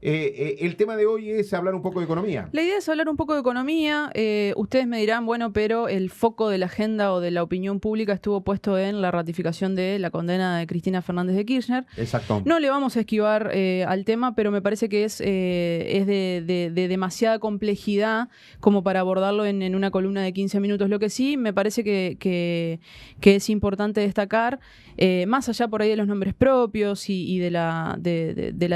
El tema de hoy es hablar un poco de economía. La idea es hablar un poco de economía. Ustedes me dirán, bueno, pero el foco de la agenda o de la opinión pública estuvo puesto en la ratificación de la condena de Cristina Fernández de Kirchner. Exacto. No le vamos a esquivar al tema, pero me parece que es de demasiada complejidad como para abordarlo en una columna de 15 minutos. Lo que sí me parece que es importante destacar, más allá por ahí de los nombres propios y de la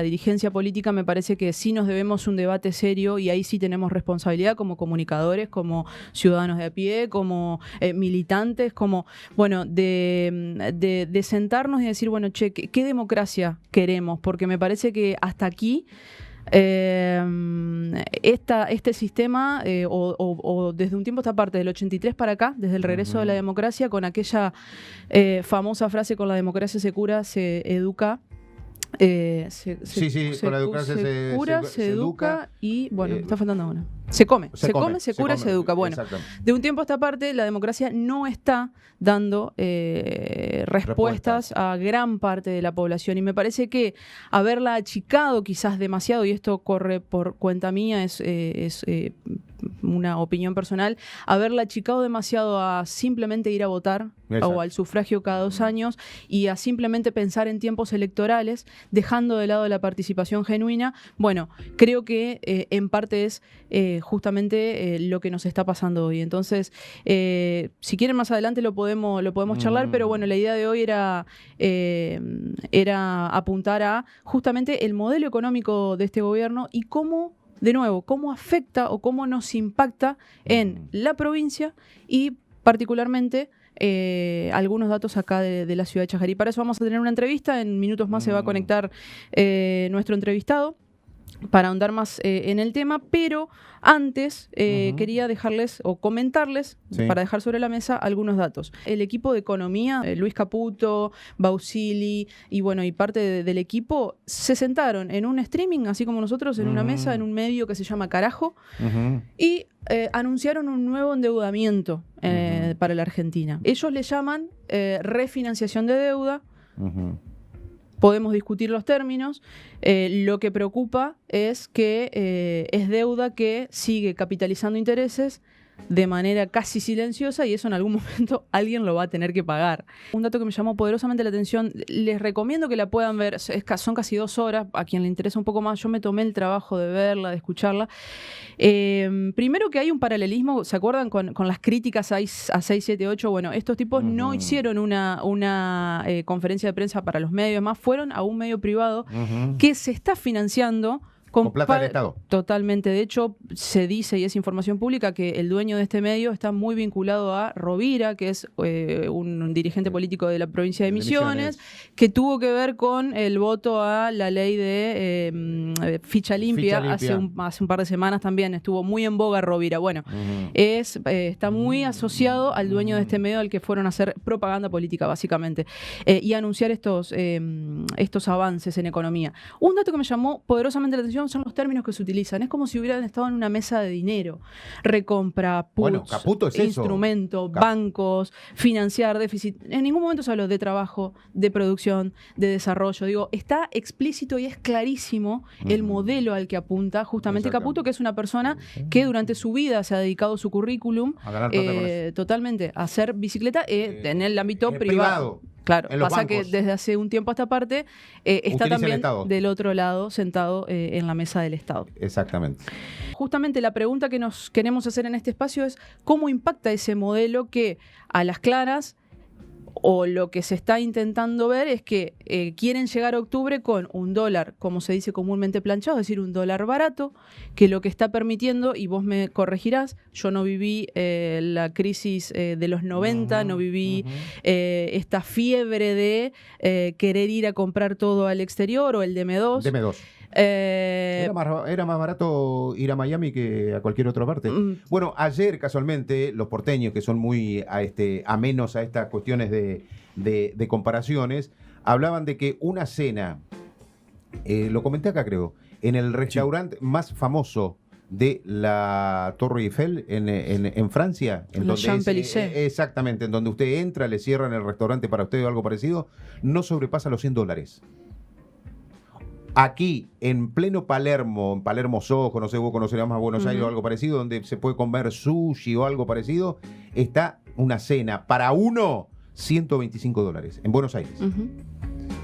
dirigencia política, me parece que sí nos debemos un debate serio y ahí sí tenemos responsabilidad como comunicadores, como ciudadanos de a pie, como militantes, como, bueno, de sentarnos y decir, bueno, che, ¿qué democracia queremos? Porque me parece que hasta aquí este sistema, o desde un tiempo esta parte, del 83 para acá, desde el regreso de la democracia, con aquella famosa frase, con la democracia se cura, se educa. Con la democracia se cura, se educa y, bueno, está faltando una. Se come, se cura y se educa. Bueno, de un tiempo a esta parte, la democracia no está dando respuestas a gran parte de la población. Y me parece que haberla achicado quizás demasiado, y esto corre por cuenta mía, es una opinión personal, haberla achicado demasiado a simplemente ir a votar o al sufragio cada 2 años y a simplemente pensar en tiempos electorales, dejando de lado la participación genuina, bueno, creo que en parte es justamente lo que nos está pasando hoy. Entonces, si quieren más adelante lo podemos charlar, pero bueno, la idea de hoy era apuntar a justamente el modelo económico de este gobierno y cómo, de nuevo, cómo afecta o cómo nos impacta en la provincia y particularmente algunos datos acá de la ciudad de Chajarí. Para eso vamos a tener una entrevista. En minutos más se va a conectar nuestro entrevistado para ahondar más en el tema, pero antes quería dejarles o comentarles, para dejar sobre la mesa algunos datos. El equipo de economía, Luis Caputo, Bausili y bueno, y parte del equipo se sentaron en un streaming, así como nosotros, en una mesa, en un medio que se llama Carajo, y anunciaron un nuevo endeudamiento para la Argentina. Ellos le llaman refinanciación de deuda. Podemos discutir los términos. Lo que preocupa es que es deuda que sigue capitalizando intereses de manera casi silenciosa y eso en algún momento alguien lo va a tener que pagar. Un dato que me llamó poderosamente la atención, les recomiendo que la puedan ver, son casi 2 horas, a quien le interesa un poco más, yo me tomé el trabajo de verla, de escucharla. Primero que hay un paralelismo, ¿se acuerdan con las críticas a 678? Bueno, estos tipos no hicieron una conferencia de prensa para los medios, más fueron a un medio privado que se está financiando con plata del Estado. Totalmente. De hecho, se dice, y es información pública, que el dueño de este medio está muy vinculado a Rovira, que es un dirigente político de la provincia de Misiones, que tuvo que ver con el voto a la ley de ficha limpia. Hace un par de semanas también estuvo muy en boga Rovira. Bueno, está muy asociado al dueño de este medio, al que fueron a hacer propaganda política, básicamente, y anunciar estos avances en economía. Un dato que me llamó poderosamente la atención son los términos que se utilizan. Es como si hubieran estado en una mesa de dinero. Recompra, puts, bueno, Caputo es instrumento, bancos, financiar, déficit. En ningún momento se habló de trabajo, de producción, de desarrollo. Digo, está explícito y es clarísimo el modelo al que apunta justamente Caputo, que es una persona que durante su vida se ha dedicado su currículum totalmente a hacer bicicleta en el ámbito privado. Claro, pasa que desde hace un tiempo a esta parte está también del otro lado, sentado en la mesa del Estado. Exactamente. Justamente la pregunta que nos queremos hacer en este espacio es ¿cómo impacta ese modelo que a las claras, o lo que se está intentando ver es que quieren llegar a octubre con un dólar, como se dice comúnmente planchado, es decir, un dólar barato, que lo que está permitiendo, y vos me corregirás, yo no viví la crisis de los 90, no viví esta fiebre de querer ir a comprar todo al exterior o el DM2. DM2. Era más barato ir a Miami que a cualquier otra parte. Bueno, ayer casualmente los porteños, que son muy amenos a estas cuestiones de comparaciones, hablaban de que una cena, lo comenté acá creo, en el restaurante más famoso de la Torre Eiffel en Francia, en donde exactamente, en donde usted entra, le cierran el restaurante para usted o algo parecido, no sobrepasa los $100. aquí, en pleno Palermo, en Palermo Soho, no sé, vos conocerás más Buenos Aires o algo parecido, donde se puede comer sushi o algo parecido, está una cena para uno, $125 en Buenos Aires.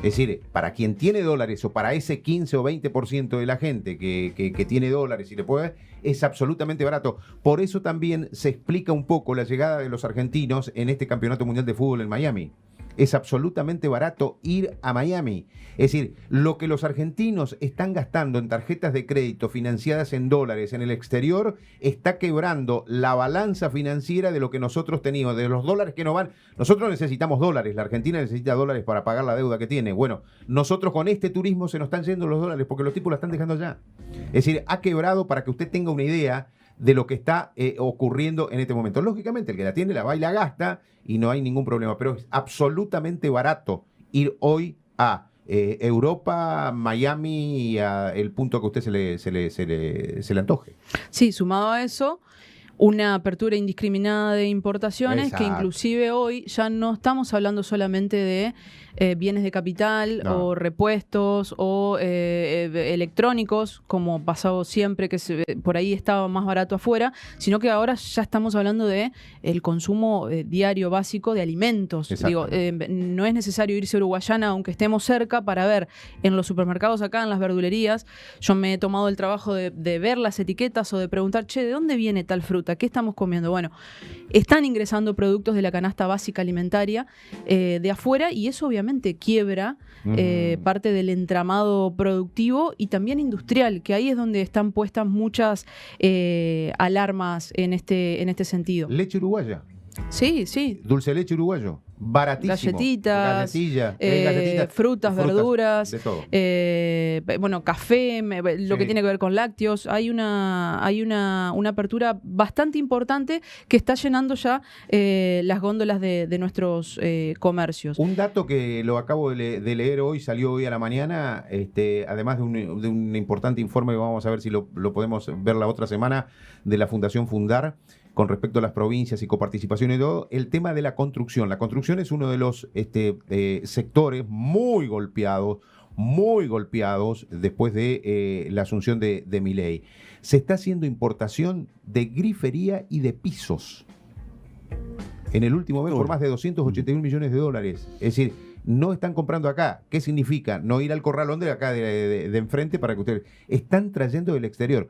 Es decir, para quien tiene dólares o para ese 15 o 20% de la gente que tiene dólares y le puede, es absolutamente barato. Por eso también se explica un poco la llegada de los argentinos en este Campeonato Mundial de Fútbol en Miami. Es absolutamente barato ir a Miami. Es decir, lo que los argentinos están gastando en tarjetas de crédito financiadas en dólares en el exterior está quebrando la balanza financiera de lo que nosotros tenemos, de los dólares que nos van. Nosotros necesitamos dólares, la Argentina necesita dólares para pagar la deuda que tiene. Bueno, nosotros con este turismo se nos están yendo los dólares porque los tipos la están dejando allá. Es decir, ha quebrado, para que usted tenga una idea de lo que está ocurriendo en este momento. Lógicamente, el que la tiene la va y la gasta y no hay ningún problema, pero es absolutamente barato ir hoy a Europa, Miami y a el punto que a usted se le antoje. Sí, sumado a eso, una apertura indiscriminada de importaciones. Exacto. Que inclusive hoy ya no estamos hablando solamente de bienes de capital, no, o repuestos o electrónicos, como pasado siempre, que por ahí estaba más barato afuera, sino que ahora ya estamos hablando de el consumo diario básico de alimentos. Digo, no es necesario irse a Uruguayana, aunque estemos cerca, para ver en los supermercados acá, en las verdulerías. Yo me he tomado el trabajo de ver las etiquetas o de preguntar, ¿de dónde viene tal fruta? ¿Qué estamos comiendo? Bueno, están ingresando productos de la canasta básica alimentaria de afuera, y eso obviamente quiebra parte del entramado productivo y también industrial, que ahí es donde están puestas muchas alarmas en este sentido. Leche uruguaya. Sí, sí. Dulce leche uruguayo, baratísimo. Galletitas, frutas, verduras, de todo. Bueno, café, lo que tiene que ver con lácteos. Hay una apertura bastante importante que está llenando ya las góndolas de nuestros comercios. Un dato que lo acabo de leer hoy, salió hoy a la mañana, además de un importante informe que vamos a ver si lo podemos ver la otra semana, de la Fundación Fundar, con respecto a las provincias y coparticipación y todo, el tema de la construcción. La construcción es uno de los sectores muy golpeados después de la asunción de Milei. Se está haciendo importación de grifería y de pisos en el último mes por más de 281 millones de dólares. Es decir, no están comprando acá. ¿Qué significa? No ir al corralón de acá de enfrente para que ustedes... Están trayendo del exterior.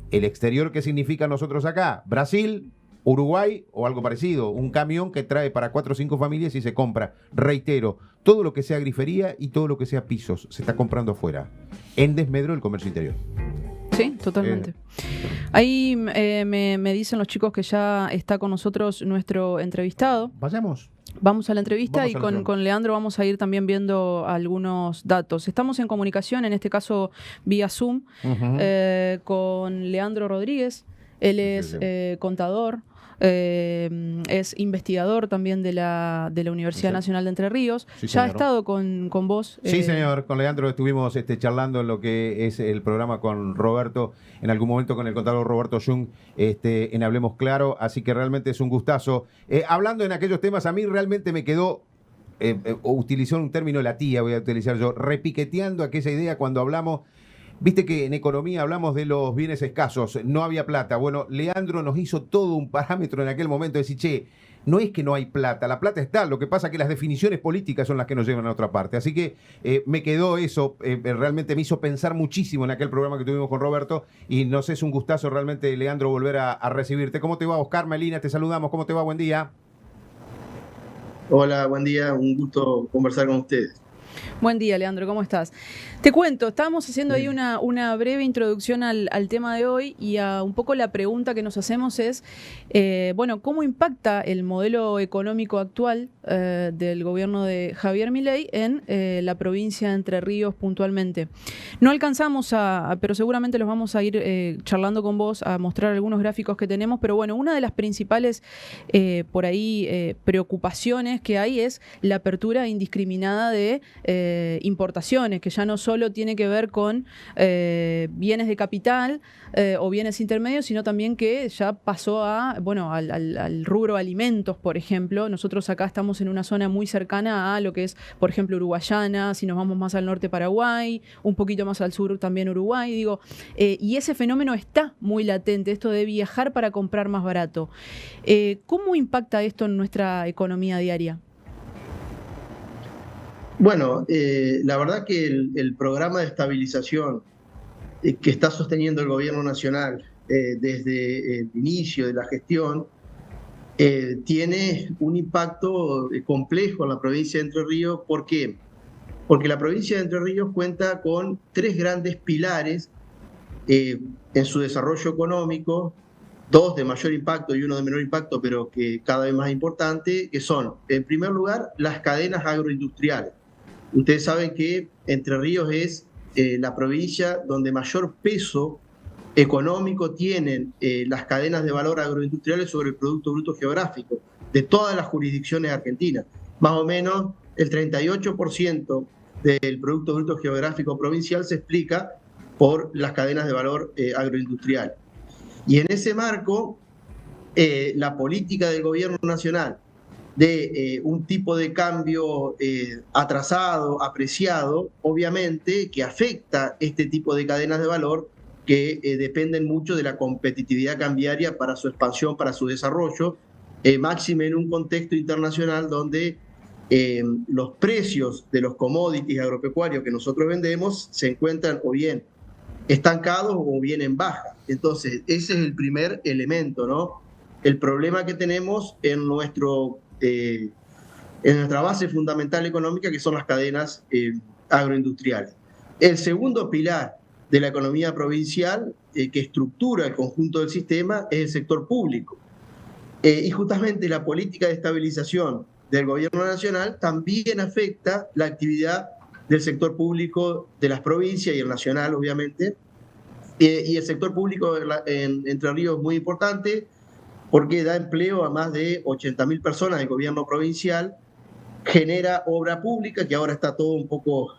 ¿El exterior qué significa nosotros acá? Brasil, Uruguay o algo parecido. Un camión que trae para 4 o 5 familias y se compra. Reitero, todo lo que sea grifería y todo lo que sea pisos se está comprando afuera. En desmedro del comercio interior. Sí, totalmente. Ahí me dicen los chicos que ya está con nosotros nuestro entrevistado. Vamos a la entrevista y con Leandro vamos a ir también viendo algunos datos. Estamos en comunicación, en este caso vía Zoom, con Leandro Rodríguez. Él es contador, es investigador también de la Universidad Nacional de Entre Ríos. Sí, ya ha estado con vos. Sí, señor. Con Leandro estuvimos charlando en lo que es el programa con Roberto, en algún momento con el contador Roberto Jung, en Hablemos Claro. Así que realmente es un gustazo. Hablando en aquellos temas, a mí realmente me quedó, utilizó un término la tía, voy a utilizar yo, repiqueteando aquella idea cuando hablamos. Viste que en economía hablamos de los bienes escasos, no había plata. Bueno, Leandro nos hizo todo un parámetro en aquel momento de decir, no es que no hay plata, la plata está, lo que pasa es que las definiciones políticas son las que nos llevan a otra parte. Así que me quedó eso, realmente me hizo pensar muchísimo en aquel programa que tuvimos con Roberto, y nos es un gustazo realmente, Leandro, volver a recibirte. ¿Cómo te va, Oscar, Melina? Te saludamos, ¿cómo te va? Buen día. Hola, buen día, un gusto conversar con ustedes. Buen día, Leandro, ¿cómo estás? Te cuento, estábamos haciendo ahí una breve introducción al tema de hoy, y un poco la pregunta que nos hacemos es, ¿cómo impacta el modelo económico actual del gobierno de Javier Milei en la provincia de Entre Ríos puntualmente? No alcanzamos pero seguramente los vamos a ir charlando con vos, a mostrar algunos gráficos que tenemos, pero bueno, una de las principales por ahí preocupaciones que hay es la apertura indiscriminada de importaciones, que ya no solo solo tiene que ver con bienes de capital o bienes intermedios, sino también que ya pasó al rubro alimentos, por ejemplo. Nosotros acá estamos en una zona muy cercana a lo que es, por ejemplo, Uruguayana, si nos vamos más al norte Paraguay, un poquito más al sur también Uruguay, y ese fenómeno está muy latente, esto de viajar para comprar más barato. ¿Cómo impacta esto en nuestra economía diaria? Bueno, la verdad que el programa de estabilización que está sosteniendo el gobierno nacional desde el inicio de la gestión tiene un impacto complejo en la provincia de Entre Ríos. ¿Por qué? Porque la provincia de Entre Ríos cuenta con 3 grandes pilares en su desarrollo económico, 2 de mayor impacto y 1 de menor impacto, pero que cada vez más importante, que son, en primer lugar, las cadenas agroindustriales. Ustedes saben que Entre Ríos es la provincia donde mayor peso económico tienen las cadenas de valor agroindustriales sobre el Producto Bruto Geográfico de todas las jurisdicciones argentinas. Más o menos el 38% del Producto Bruto Geográfico provincial se explica por las cadenas de valor agroindustrial. Y en ese marco, la política del gobierno nacional de un tipo de cambio atrasado, apreciado, obviamente que afecta este tipo de cadenas de valor que dependen mucho de la competitividad cambiaria para su expansión, para su desarrollo, máxime en un contexto internacional donde los precios de los commodities agropecuarios que nosotros vendemos se encuentran o bien estancados o bien en baja. Entonces, ese es el primer elemento, ¿no? El problema que tenemos en nuestra base fundamental económica, que son las cadenas agroindustriales. El segundo pilar de la economía provincial, que estructura el conjunto del sistema, es el sector público. Y justamente la política de estabilización del gobierno nacional también afecta la actividad del sector público de las provincias y el nacional, obviamente. Y el sector público en Entre Ríos es muy importante porque da empleo a más de 80.000 personas del gobierno provincial, genera obra pública, que ahora está todo un poco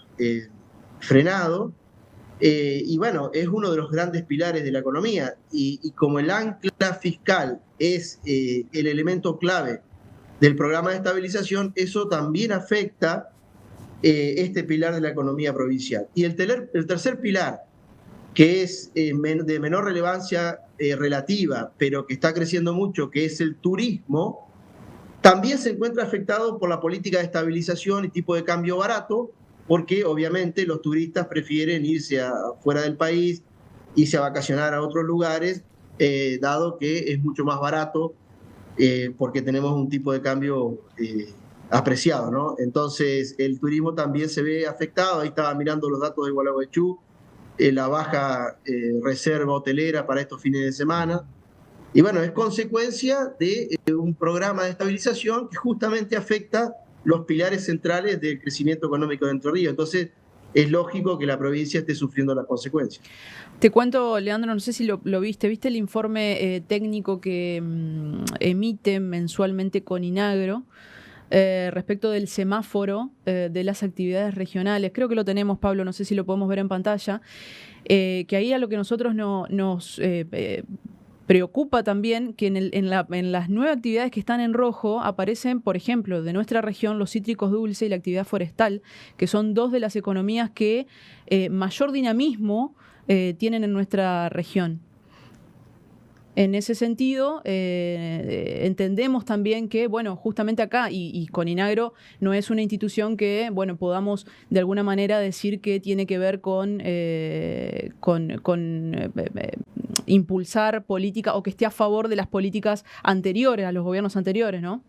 frenado, y bueno, es uno de los grandes pilares de la economía. Y como el ancla fiscal es el elemento clave del programa de estabilización, eso también afecta este pilar de la economía provincial. Y el tercer pilar, que es de menor relevancia relativa, pero que está creciendo mucho, que es el turismo, también se encuentra afectado por la política de estabilización y tipo de cambio barato, porque obviamente los turistas prefieren irse fuera del país, irse a vacacionar a otros lugares, dado que es mucho más barato, porque tenemos un tipo de cambio apreciado, ¿no? Entonces, el turismo también se ve afectado. Ahí estaba mirando los datos de Gualeguaychú, la baja reserva hotelera para estos fines de semana. Y bueno, es consecuencia de un programa de estabilización que justamente afecta los pilares centrales del crecimiento económico de Entre Ríos. Entonces, es lógico que la provincia esté sufriendo las consecuencias. Te cuento, Leandro, no sé si lo viste el informe técnico que emite mensualmente Coninagro respecto del semáforo de las actividades regionales. Creo que lo tenemos, Pablo, no sé si lo podemos ver en pantalla, que ahí a lo que nosotros nos preocupa también que en las 9 actividades que están en rojo aparecen, por ejemplo, de nuestra región, los cítricos dulces y la actividad forestal, que son 2 de las economías que mayor dinamismo tienen en nuestra región. En ese sentido, entendemos también que, bueno, justamente acá, y Coninagro no es una institución que, bueno, podamos de alguna manera decir que tiene que ver con impulsar política o que esté a favor de las políticas anteriores, a los gobiernos anteriores, ¿no?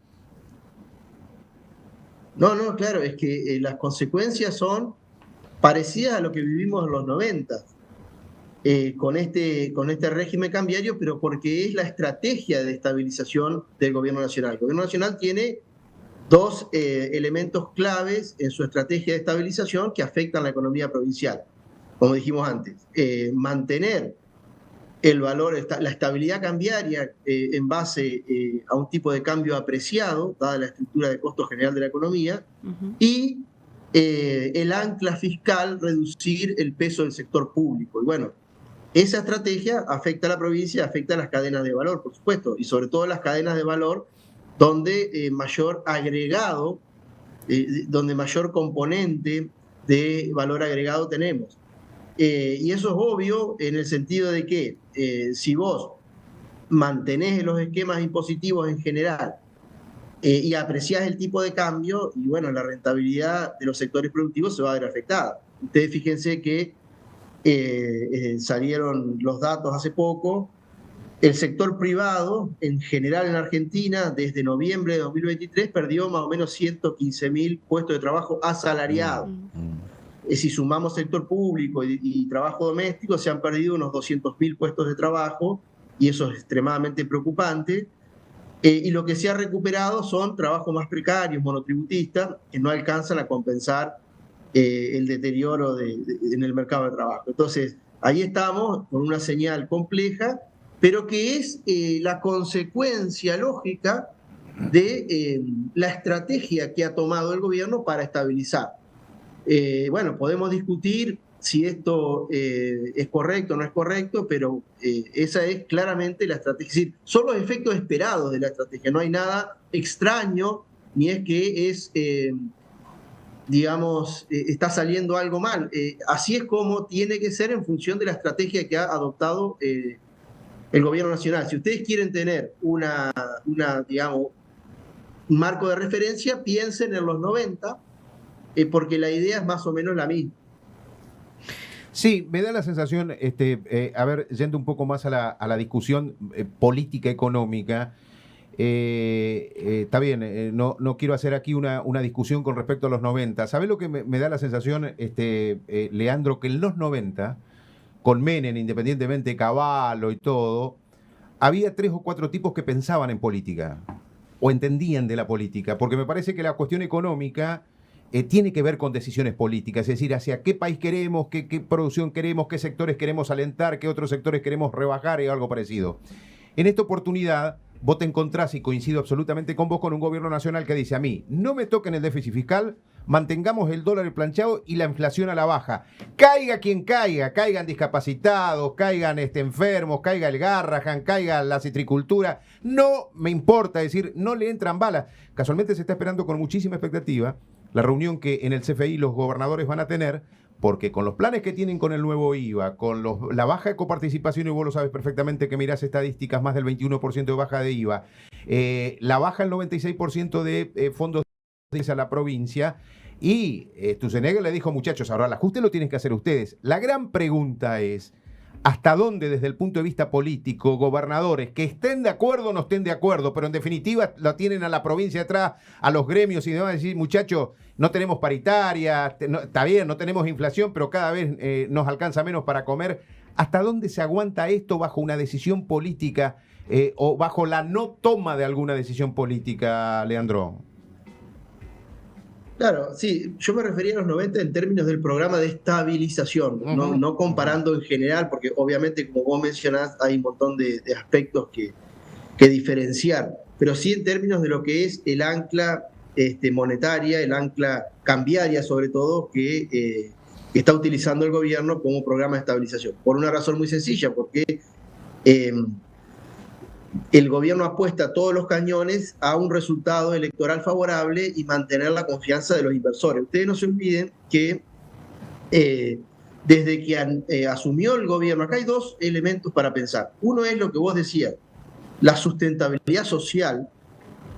No, claro, es que las consecuencias son parecidas a lo que vivimos en los 90. Con este régimen cambiario, pero porque es la estrategia de estabilización del gobierno nacional. El gobierno nacional tiene 2 elementos claves en su estrategia de estabilización que afectan la economía provincial. Como dijimos antes, mantener el valor, la estabilidad cambiaria en base a un tipo de cambio apreciado, dada la estructura de costo general de la economía, y el ancla fiscal, reducir el peso del sector público. Y bueno, esa estrategia afecta a la provincia, afecta a las cadenas de valor, por supuesto, y sobre todo las cadenas de valor donde mayor agregado, donde mayor componente de valor agregado tenemos. Y eso es obvio en el sentido de que si vos mantenés los esquemas impositivos en general y apreciás el tipo de cambio, y bueno, la rentabilidad de los sectores productivos se va a ver afectada. Ustedes fíjense que salieron los datos hace poco. El sector privado, en general en Argentina, desde noviembre de 2023, perdió más o menos 115.000 puestos de trabajo asalariados. Si sumamos sector público y trabajo doméstico, se han perdido unos 200.000 puestos de trabajo, y eso es extremadamente preocupante. Y lo que se ha recuperado son trabajos más precarios, monotributistas, que no alcanzan a compensar el deterioro en el mercado de trabajo. Entonces, ahí estamos con una señal compleja, pero que es la consecuencia lógica de la estrategia que ha tomado el gobierno para estabilizar. Bueno, podemos discutir si esto es correcto o no es correcto, pero esa es claramente la estrategia. Es decir, son los efectos esperados de la estrategia. No hay nada extraño, ni es que es, está saliendo algo mal. Así es como tiene que ser en función de la estrategia que ha adoptado el gobierno nacional. Si ustedes quieren tener un marco de referencia, piensen en los 90, porque la idea es más o menos la misma. Sí, me da la sensación, a ver, yendo un poco más a la discusión política económica, está bien, no quiero hacer aquí una discusión con respecto a los 90. ¿Sabés lo que me da la sensación, Leandro? Que en los 90, con Menem, independientemente de Cavallo y todo, había 3 o 4 tipos que pensaban en política o entendían de la política, porque me parece que la cuestión económica tiene que ver con decisiones políticas, es decir, hacia qué país queremos, qué producción queremos, qué sectores queremos alentar, qué otros sectores queremos rebajar y algo parecido. En esta oportunidad, vos te encontrás, y coincido absolutamente con vos, con un gobierno nacional que dice: a mí, no me toquen el déficit fiscal, mantengamos el dólar planchado y la inflación a la baja. Caiga quien caiga, caigan discapacitados, caigan enfermos, caiga el Garrahan, caiga la citricultura, no me importa, es decir, no le entran balas. Casualmente se está esperando con muchísima expectativa la reunión que en el CFI los gobernadores van a tener, porque con los planes que tienen con el nuevo IVA, con la baja de coparticipación, y vos lo sabes perfectamente que mirás estadísticas, más del 21% de baja de IVA, la baja del 96% de fondos a la provincia, y Sturzenegger le dijo: muchachos, ahora el ajuste lo tienen que hacer ustedes. La gran pregunta es: ¿hasta dónde, desde el punto de vista político, gobernadores que estén de acuerdo o no estén de acuerdo, pero en definitiva lo tienen a la provincia atrás, a los gremios y demás, decir: muchachos, no tenemos paritaria, está bien, no tenemos inflación, pero cada vez nos alcanza menos para comer? ¿Hasta dónde se aguanta esto bajo una decisión política o bajo la no toma de alguna decisión política, Leandro? Claro, sí, yo me refería a los 90 en términos del programa de estabilización, no comparando en general, porque obviamente, como vos mencionás, hay un montón de aspectos que diferenciar, pero sí en términos de lo que es el ancla monetaria, el ancla cambiaria sobre todo, que está utilizando el gobierno como programa de estabilización, por una razón muy sencilla, porque el gobierno apuesta todos los cañones a un resultado electoral favorable y mantener la confianza de los inversores. Ustedes no se olviden que desde que asumió el gobierno, acá hay 2 elementos para pensar. Uno es lo que vos decías, la sustentabilidad social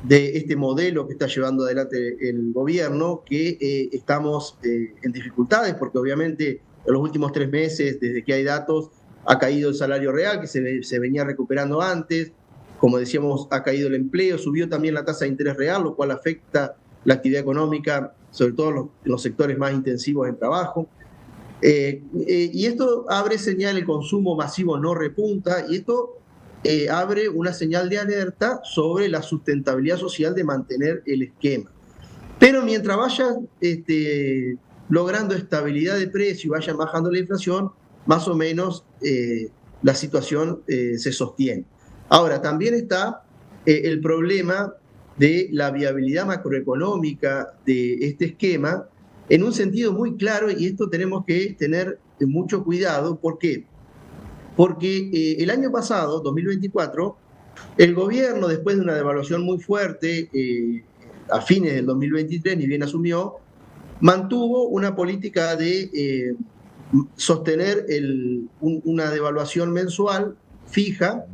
de este modelo que está llevando adelante el gobierno, que estamos en dificultades, porque obviamente en los últimos 3 meses, desde que hay datos, ha caído el salario real, que se venía recuperando antes. Como decíamos, ha caído el empleo, subió también la tasa de interés real, lo cual afecta la actividad económica, sobre todo en los sectores más intensivos en trabajo. Y esto abre señal, el consumo masivo no repunta, y esto abre una señal de alerta sobre la sustentabilidad social de mantener el esquema. Pero mientras vayan logrando estabilidad de precio y vayan bajando la inflación, más o menos la situación se sostiene. Ahora, también está el problema de la viabilidad macroeconómica de este esquema, en un sentido muy claro, y esto tenemos que tener mucho cuidado. ¿Por qué? Porque el año pasado, 2024, el gobierno, después de una devaluación muy fuerte, a fines del 2023, ni bien asumió, mantuvo una política de sostener una devaluación mensual fija,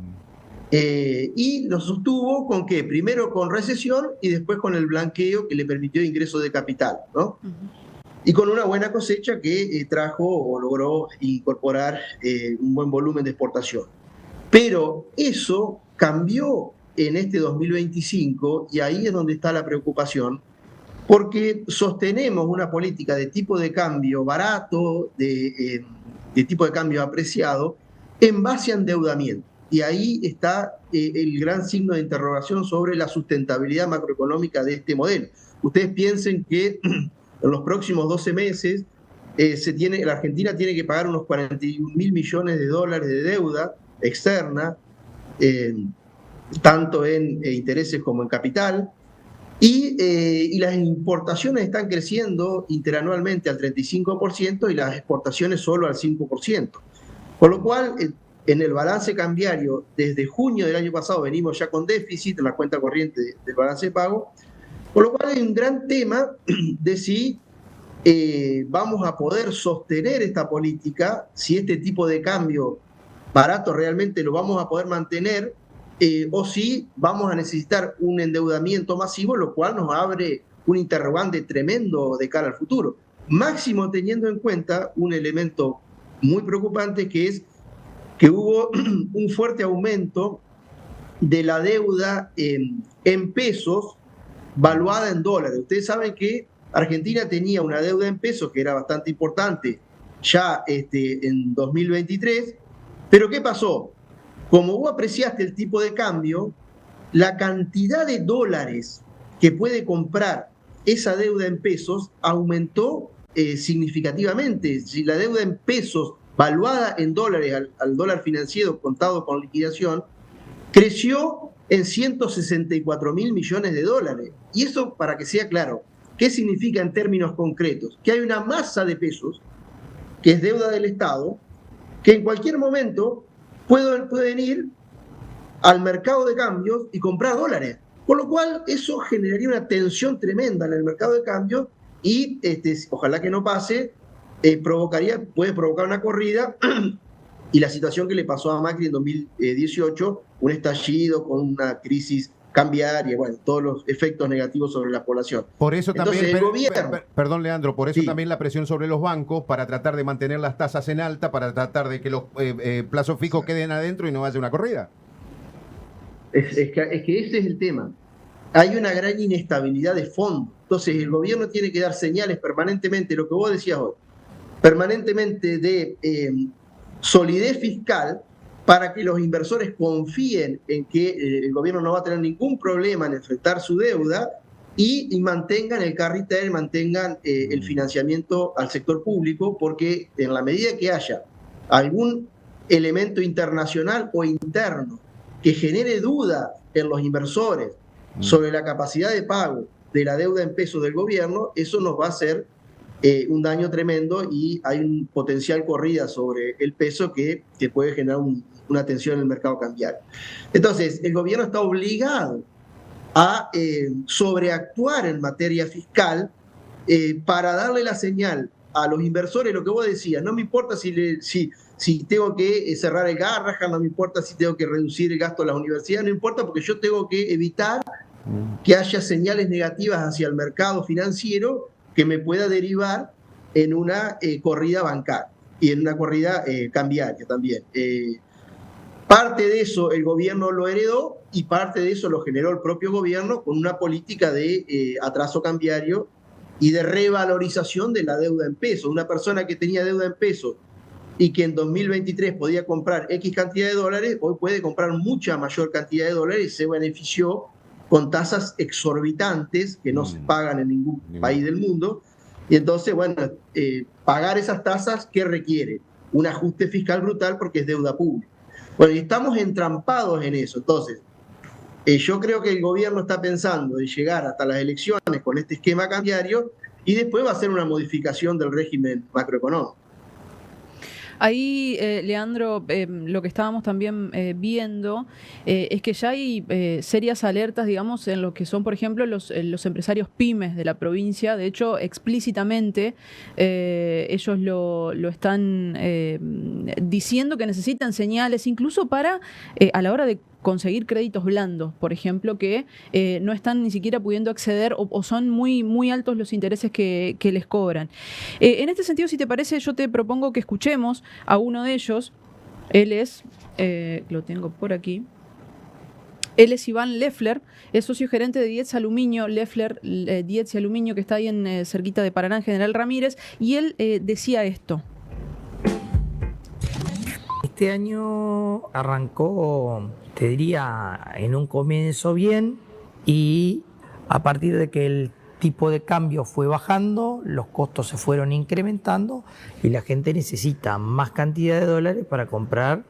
y lo sostuvo ¿con qué? Primero con recesión y después con el blanqueo que le permitió ingreso de capital, ¿no? Y con una buena cosecha que trajo o logró incorporar un buen volumen de exportación. Pero eso cambió en este 2025 y ahí es donde está la preocupación, porque sostenemos una política de tipo de cambio barato, de tipo de cambio apreciado, en base a endeudamiento. Y ahí está el gran signo de interrogación sobre la sustentabilidad macroeconómica de este modelo. Ustedes piensen que en los próximos 12 meses la Argentina tiene que pagar unos 41.000 millones de dólares de deuda externa, tanto en intereses como en capital, y las importaciones están creciendo interanualmente al 35% y las exportaciones solo al 5%. Con lo cual, en el balance cambiario, desde junio del año pasado venimos ya con déficit en la cuenta corriente del balance de pago, con lo cual hay un gran tema de si vamos a poder sostener esta política, si este tipo de cambio barato realmente lo vamos a poder mantener, o si vamos a necesitar un endeudamiento masivo, lo cual nos abre un interrogante tremendo de cara al futuro. Máximo teniendo en cuenta un elemento muy preocupante, que es que hubo un fuerte aumento de la deuda en pesos valuada en dólares. Ustedes saben que Argentina tenía una deuda en pesos que era bastante importante ya en 2023, pero ¿qué pasó? Como vos apreciaste el tipo de cambio, la cantidad de dólares que puede comprar esa deuda en pesos aumentó significativamente. Si la deuda en pesos valuada en dólares al dólar financiero contado con liquidación, creció en 164.000 millones de dólares. Y eso, para que sea claro, ¿qué significa en términos concretos? Que hay una masa de pesos, que es deuda del Estado, que en cualquier momento pueden ir al mercado de cambios y comprar dólares. Con lo cual, eso generaría una tensión tremenda en el mercado de cambios y, ojalá que no pase, puede provocar una corrida y la situación que le pasó a Macri en 2018, un estallido con una crisis cambiaria, bueno, todos los efectos negativos sobre la población. Por eso también, entonces, perdón Leandro, por eso sí, también la presión sobre los bancos para tratar de mantener las tasas en alta, para tratar de que los plazos fijos queden adentro y no haya una corrida. Es que ese es el tema. Hay una gran inestabilidad de fondo. Entonces el gobierno tiene que dar señales permanentemente, lo que vos decías hoy, permanentemente de solidez fiscal, para que los inversores confíen en que el gobierno no va a tener ningún problema en enfrentar su deuda y mantengan el carritel, mantengan el financiamiento al sector público, porque en la medida que haya algún elemento internacional o interno que genere duda en los inversores sobre la capacidad de pago de la deuda en pesos del gobierno, eso nos va a hacer un daño tremendo y hay un potencial corrida sobre el peso que puede generar una tensión en el mercado cambiario. Entonces, el gobierno está obligado a sobreactuar en materia fiscal para darle la señal a los inversores, lo que vos decías, no me importa si tengo que cerrar el Garrahan, no me importa si tengo que reducir el gasto de las universidades, no importa, porque yo tengo que evitar que haya señales negativas hacia el mercado financiero que me pueda derivar en una corrida bancaria y en una corrida cambiaria también. Parte de eso el gobierno lo heredó y parte de eso lo generó el propio gobierno con una política de atraso cambiario y de revalorización de la deuda en pesos. Una persona que tenía deuda en pesos y que en 2023 podía comprar X cantidad de dólares, hoy puede comprar mucha mayor cantidad de dólares y se benefició con tasas exorbitantes que no se pagan en ningún país del mundo. Y entonces, bueno, pagar esas tasas, ¿qué requiere? Un ajuste fiscal brutal porque es deuda pública. Bueno, y estamos entrampados en eso. Entonces, yo creo que el gobierno está pensando en llegar hasta las elecciones con este esquema cambiario y después va a ser una modificación del régimen macroeconómico. Ahí, Leandro, lo que estábamos también viendo es que ya hay serias alertas, digamos, en lo que son, por ejemplo, los empresarios pymes de la provincia. De hecho, explícitamente ellos lo están diciendo que necesitan señales, incluso para a la hora de conseguir créditos blandos, por ejemplo, que no están ni siquiera pudiendo acceder o son muy, muy altos los intereses que les cobran. En este sentido, si te parece, yo te propongo que escuchemos a uno de ellos. Él es, lo tengo por aquí, él es Iván Leffler, es socio gerente de Dietz Aluminio, Leffler, Dietz y Aluminio, que está ahí en cerquita de Paraná, en General Ramírez, y él decía esto. Este año arrancó, te diría, en un comienzo bien, y a partir de que el tipo de cambio fue bajando, los costos se fueron incrementando y la gente necesita más cantidad de dólares para comprar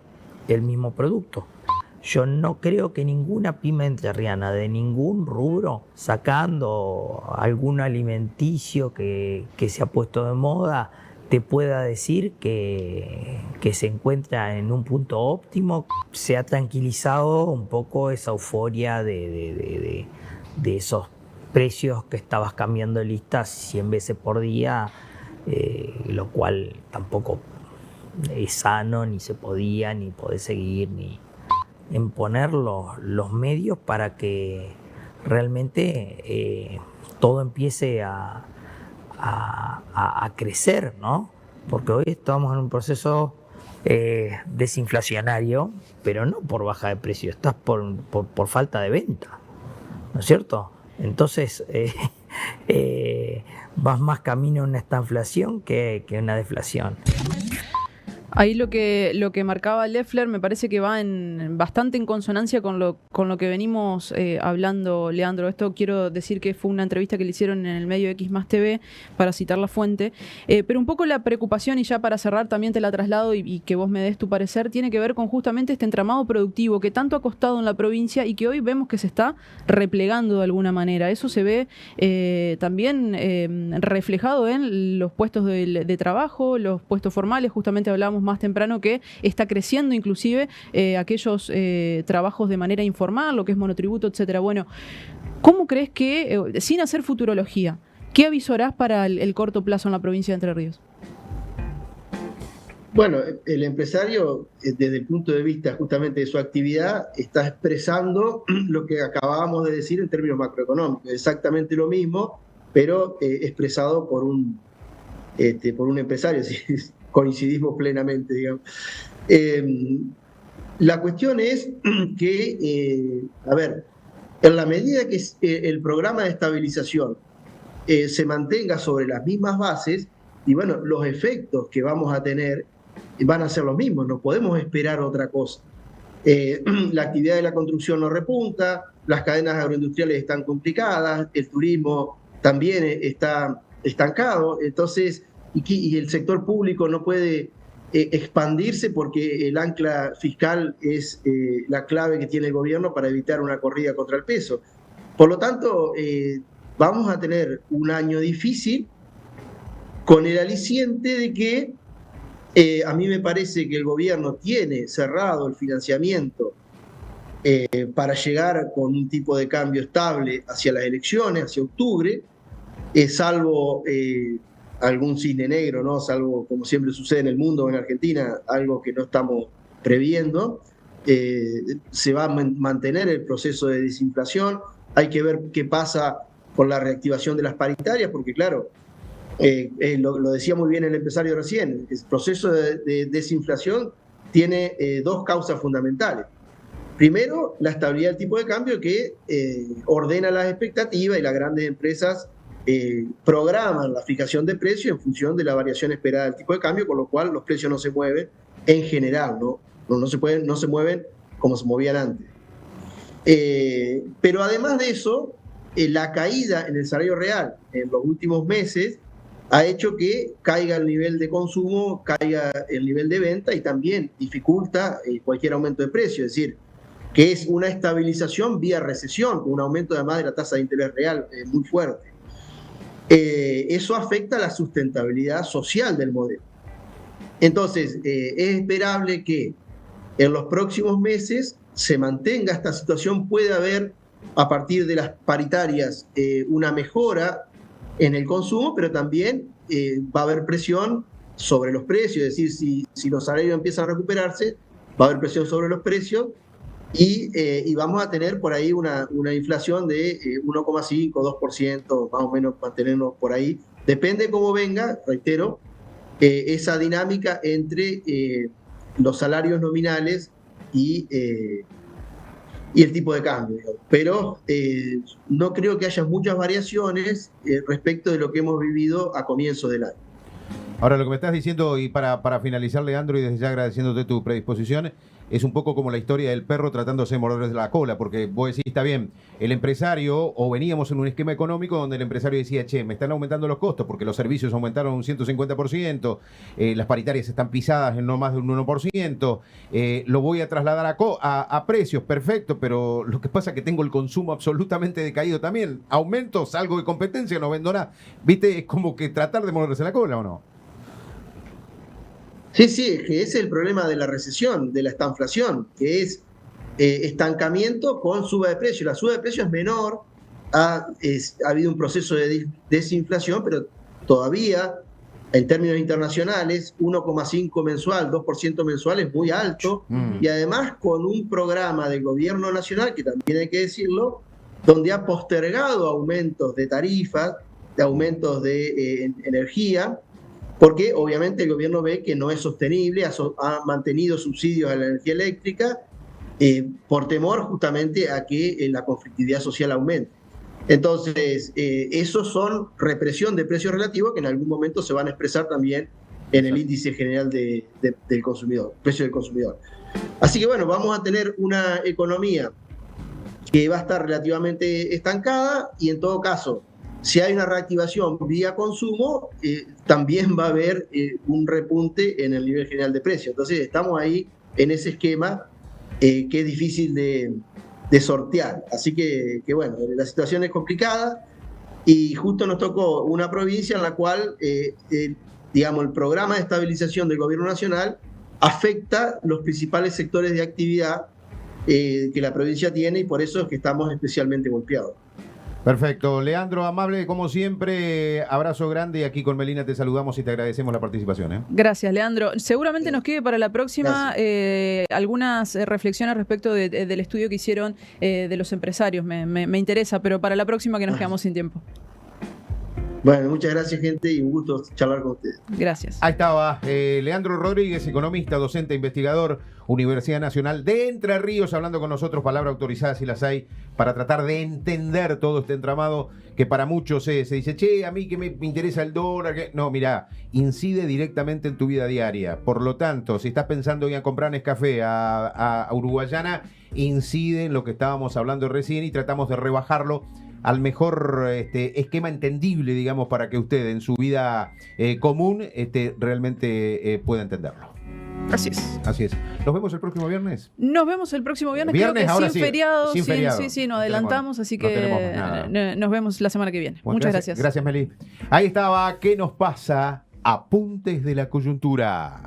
el mismo producto. Yo no creo que ninguna pyme entrerriana de ningún rubro, sacando algún alimenticio que se ha puesto de moda, te pueda decir que se encuentra en un punto óptimo. Se ha tranquilizado un poco esa euforia de esos precios que estabas cambiando listas 100 veces por día, lo cual tampoco es sano, ni se podía, ni podés seguir, ni en poner los medios para que realmente todo empiece a crecer, ¿no? Porque hoy estamos en un proceso desinflacionario, pero no por baja de precio, estás por falta de venta, ¿no es cierto? Entonces vas más camino a una estanflación que una deflación. Ahí lo que marcaba Leffler me parece que va bastante en consonancia con lo que venimos hablando, Leandro. Esto quiero decir que fue una entrevista que le hicieron en el medio X+TV, para citar la fuente. Pero un poco la preocupación, y ya para cerrar también te la traslado y que vos me des tu parecer, tiene que ver con justamente este entramado productivo que tanto ha costado en la provincia y que hoy vemos que se está replegando de alguna manera. Eso se ve también reflejado en los puestos de trabajo, los puestos formales. Justamente hablábamos más temprano que está creciendo inclusive aquellos trabajos de manera informal, lo que es monotributo, etcétera. Bueno, ¿cómo crees que, sin hacer futurología, qué avisorás para el corto plazo en la provincia de Entre Ríos? Bueno, el empresario, desde el punto de vista justamente de su actividad, está expresando lo que acabábamos de decir en términos macroeconómicos, exactamente lo mismo, pero expresado por un empresario. Coincidimos plenamente, digamos. La cuestión es que, en la medida que el programa de estabilización se mantenga sobre las mismas bases, y bueno, los efectos que vamos a tener van a ser los mismos, no podemos esperar otra cosa. La actividad de la construcción no repunta, las cadenas agroindustriales están complicadas, el turismo también está estancado, entonces, y el sector público no puede expandirse porque el ancla fiscal es la clave que tiene el gobierno para evitar una corrida contra el peso. Por lo tanto, vamos a tener un año difícil con el aliciente de que a mí me parece que el gobierno tiene cerrado el financiamiento para llegar con un tipo de cambio estable hacia las elecciones, hacia octubre, salvo algún cisne negro, ¿no? Salvo, como siempre sucede en el mundo o en Argentina, algo que no estamos previendo. Se va a mantener el proceso de desinflación. Hay que ver qué pasa con la reactivación de las paritarias, porque claro, lo decía muy bien el empresario recién, el proceso de desinflación tiene dos causas fundamentales. Primero, la estabilidad del tipo de cambio que ordena las expectativas, y las grandes empresas programan la fijación de precios en función de la variación esperada del tipo de cambio, con lo cual los precios no se mueven en general, no se mueven como se movían antes. Pero además de eso, la caída en el salario real en los últimos meses ha hecho que caiga el nivel de consumo, caiga el nivel de venta y también dificulta cualquier aumento de precio, es decir, que es una estabilización vía recesión, con un aumento además de la tasa de interés real muy fuerte. eso afecta la sustentabilidad social del modelo. Entonces, es esperable que en los próximos meses se mantenga esta situación. Puede haber, a partir de las paritarias, una mejora en el consumo, pero también va a haber presión sobre los precios. Es decir, si los salarios empiezan a recuperarse, va a haber presión sobre los precios y vamos a tener por ahí una inflación de 1,5, 2%, más o menos mantenernos por ahí. Depende cómo venga, reitero, esa dinámica entre los salarios nominales y el tipo de cambio. Pero no creo que haya muchas variaciones respecto de lo que hemos vivido a comienzos del año. Ahora, lo que me estás diciendo, y para finalizar, Leandro, y desde ya agradeciéndote tu predisposición, es un poco como la historia del perro tratándose de morderle la cola, porque vos decís, está bien, el empresario, o veníamos en un esquema económico donde el empresario decía, che, me están aumentando los costos porque los servicios aumentaron un 150%, las paritarias están pisadas en no más de un 1%, lo voy a trasladar a precios, perfecto, pero lo que pasa es que tengo el consumo absolutamente decaído también, aumento, salgo de competencia, no vendo nada, ¿viste? Es como que tratar de morderse la cola, ¿o no? Sí, que es el problema de la recesión, de la estanflación, que es estancamiento con suba de precios. La suba de precios es menor, ha habido un proceso de desinflación, pero todavía, en términos internacionales, 1,5 mensual, 2% mensual es muy alto, y además con un programa del gobierno nacional, que también hay que decirlo, donde ha postergado aumentos de tarifas, de aumentos de energía, porque obviamente el gobierno ve que no es sostenible, ha mantenido subsidios a la energía eléctrica por temor justamente a que la conflictividad social aumente. Entonces, esos son represión de precios relativos que en algún momento se van a expresar también en el índice general del consumidor, precio del consumidor. Así que bueno, vamos a tener una economía que va a estar relativamente estancada y en todo caso, si hay una reactivación vía consumo, también va a haber un repunte en el nivel general de precios. Entonces estamos ahí en ese esquema que es difícil de sortear. Así que bueno, la situación es complicada y justo nos tocó una provincia en la cual, digamos, el programa de estabilización del gobierno nacional afecta los principales sectores de actividad que la provincia tiene y por eso es que estamos especialmente golpeados. Perfecto. Leandro, amable como siempre, abrazo grande y aquí con Melina te saludamos y te agradecemos la participación. Gracias, Leandro. Seguramente nos quede para la próxima algunas reflexiones respecto del estudio que hicieron de los empresarios. Me interesa, pero para la próxima que nos quedamos sin tiempo. Bueno, muchas gracias, gente, y un gusto charlar con ustedes. Gracias. Ahí estaba Leandro Rodríguez, economista, docente, investigador, Universidad Nacional de Entre Ríos, hablando con nosotros, palabra autorizada si las hay, para tratar de entender todo este entramado que para muchos se dice, che, a mí que me interesa el dólar. No, mira, incide directamente en tu vida diaria. Por lo tanto, si estás pensando en ir a comprar Nescafé a Uruguayana, incide en lo que estábamos hablando recién y tratamos de rebajarlo al mejor esquema entendible, digamos, para que usted en su vida común realmente pueda entenderlo. Así es. Así es. ¿Nos vemos el próximo viernes? Nos vemos el próximo viernes, creo que ahora sin sí, feriado. sin feriado. Sí, nos adelantamos, así que nos vemos la semana que viene. Bueno, muchas gracias. Gracias, Meli. Ahí estaba, ¿qué nos pasa? Apuntes de la coyuntura.